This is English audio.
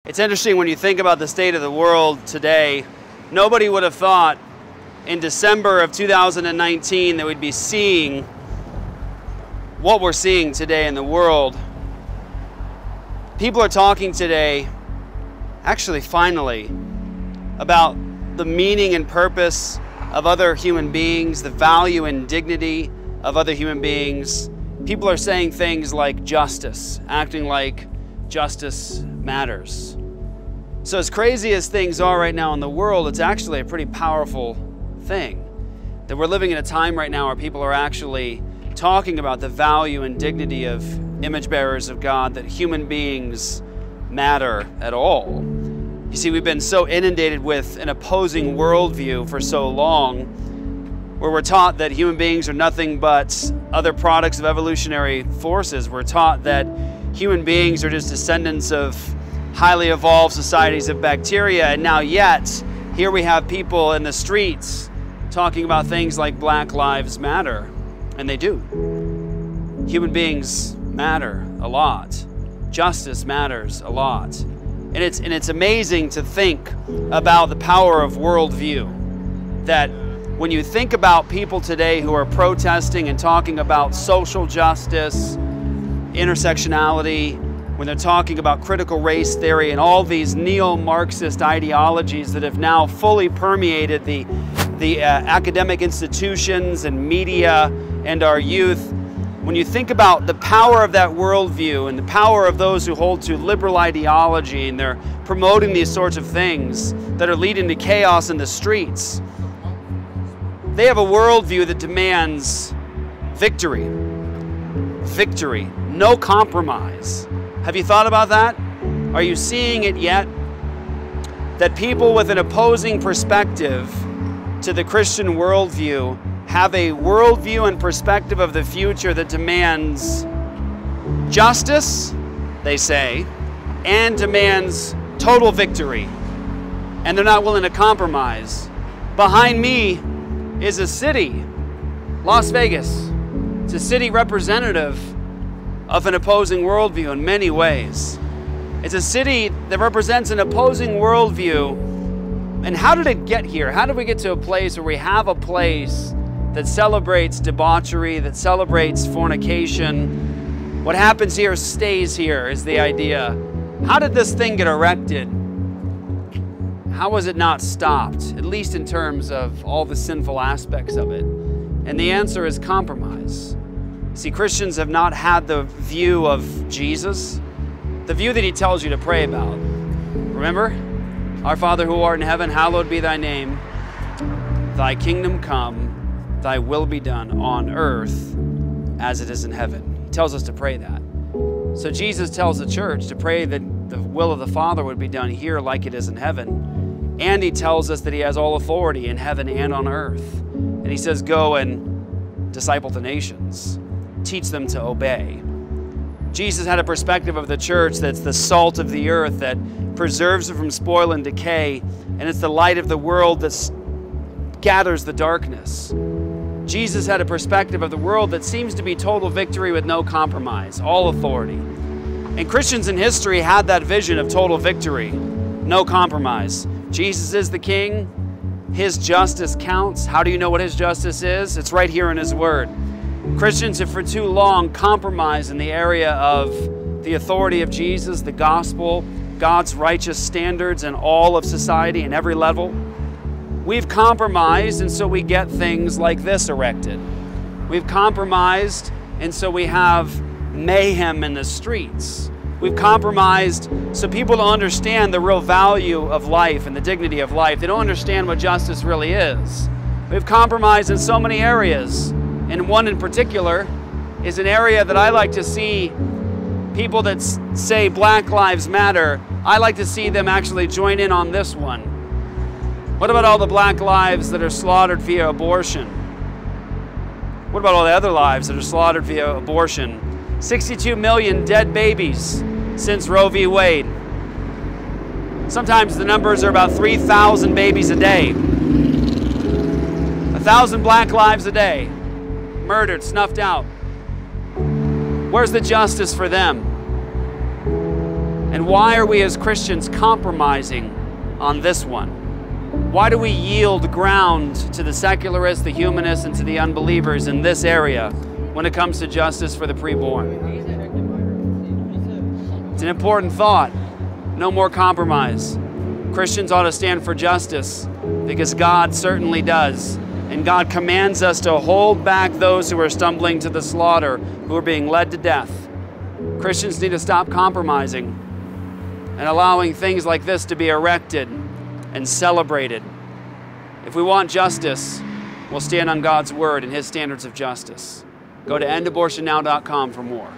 It's interesting when you think about the state of the world today. Nobody would have thought in December of 2019 that we'd be seeing what we're seeing today in the world. People are talking today, actually finally, about the meaning and purpose of other human beings, the value and dignity of other human beings. People are saying things like justice, acting like justice matters. So as crazy as things are right now in the world, it's actually a pretty powerful thing. That we're living in a time right now where people are actually talking about the value and dignity of image bearers of God, that human beings matter at all. You see, we've been so inundated with an opposing worldview for so long, where we're taught that human beings are nothing but other products of evolutionary forces. We're taught that human beings are just descendants of highly evolved societies of bacteria, and now yet, here we have people in the streets talking about things like Black Lives Matter, and they do. Human beings matter a lot. Justice matters a lot. And it's amazing to think about the power of worldview, that when you think about people today who are protesting and talking about social justice, intersectionality, when they're talking about critical race theory and all these neo-Marxist ideologies that have now fully permeated the academic institutions and media and our youth, when you think about the power of that worldview and the power of those who hold to liberal ideology, and they're promoting these sorts of things that are leading to chaos in the streets, they have a worldview that demands victory. Victory. No compromise. Have you thought about that? Are you seeing it yet? That people with an opposing perspective to the Christian worldview have a worldview and perspective of the future that demands justice, they say, and demands total victory. And they're not willing to compromise. Behind me is a city, Las Vegas. It's a city representative of an opposing worldview in many ways. It's a city that represents an opposing worldview. And how did it get here? How did we get to a place where we have a place that celebrates debauchery, that celebrates fornication? What happens here stays here is the idea. How did this thing get erected? How was it not stopped, at least in terms of all the sinful aspects of it? And the answer is compromise. See, Christians have not had the view of Jesus, the view that he tells you to pray about. Remember? Our Father who art in heaven, hallowed be thy name. Thy kingdom come, thy will be done on earth as it is in heaven. He tells us to pray that. So Jesus tells the church to pray that the will of the Father would be done here like it is in heaven. And he tells us that he has all authority in heaven and on earth. And he says, go and disciple the nations. Teach them to obey. Jesus had a perspective of the church that's the salt of the earth that preserves it from spoil and decay, and it's the light of the world that gathers the darkness. Jesus had a perspective of the world that seems to be total victory with no compromise, all authority. And Christians in history had that vision of total victory, no compromise. Jesus is the King. His justice counts. How do you know what his justice is? It's right here in his word. Christians have for too long compromised in the area of the authority of Jesus, the gospel, God's righteous standards in all of society and every level. We've compromised, and so we get things like this erected. We've compromised, and so we have mayhem in the streets. We've compromised so people don't understand the real value of life and the dignity of life. They don't understand what justice really is. We've compromised in so many areas. And one in particular is an area that I like to see people that say Black Lives Matter, I like to see them actually join in on this one. What about all the black lives that are slaughtered via abortion? What about all the other lives that are slaughtered via abortion? 62 million dead babies since Roe v. Wade. Sometimes the numbers are about 3,000 babies a day. 1,000 black lives a day. Murdered, snuffed out. Where's the justice for them? And why are we as Christians compromising on this one? Why do we yield ground to the secularists, the humanists, and to the unbelievers in this area when it comes to justice for the preborn? It's an important thought. No more compromise. Christians ought to stand for justice because God certainly does. And God commands us to hold back those who are stumbling to the slaughter, who are being led to death. Christians need to stop compromising and allowing things like this to be erected and celebrated. If we want justice, we'll stand on God's word and His standards of justice. Go to endabortionnow.com for more.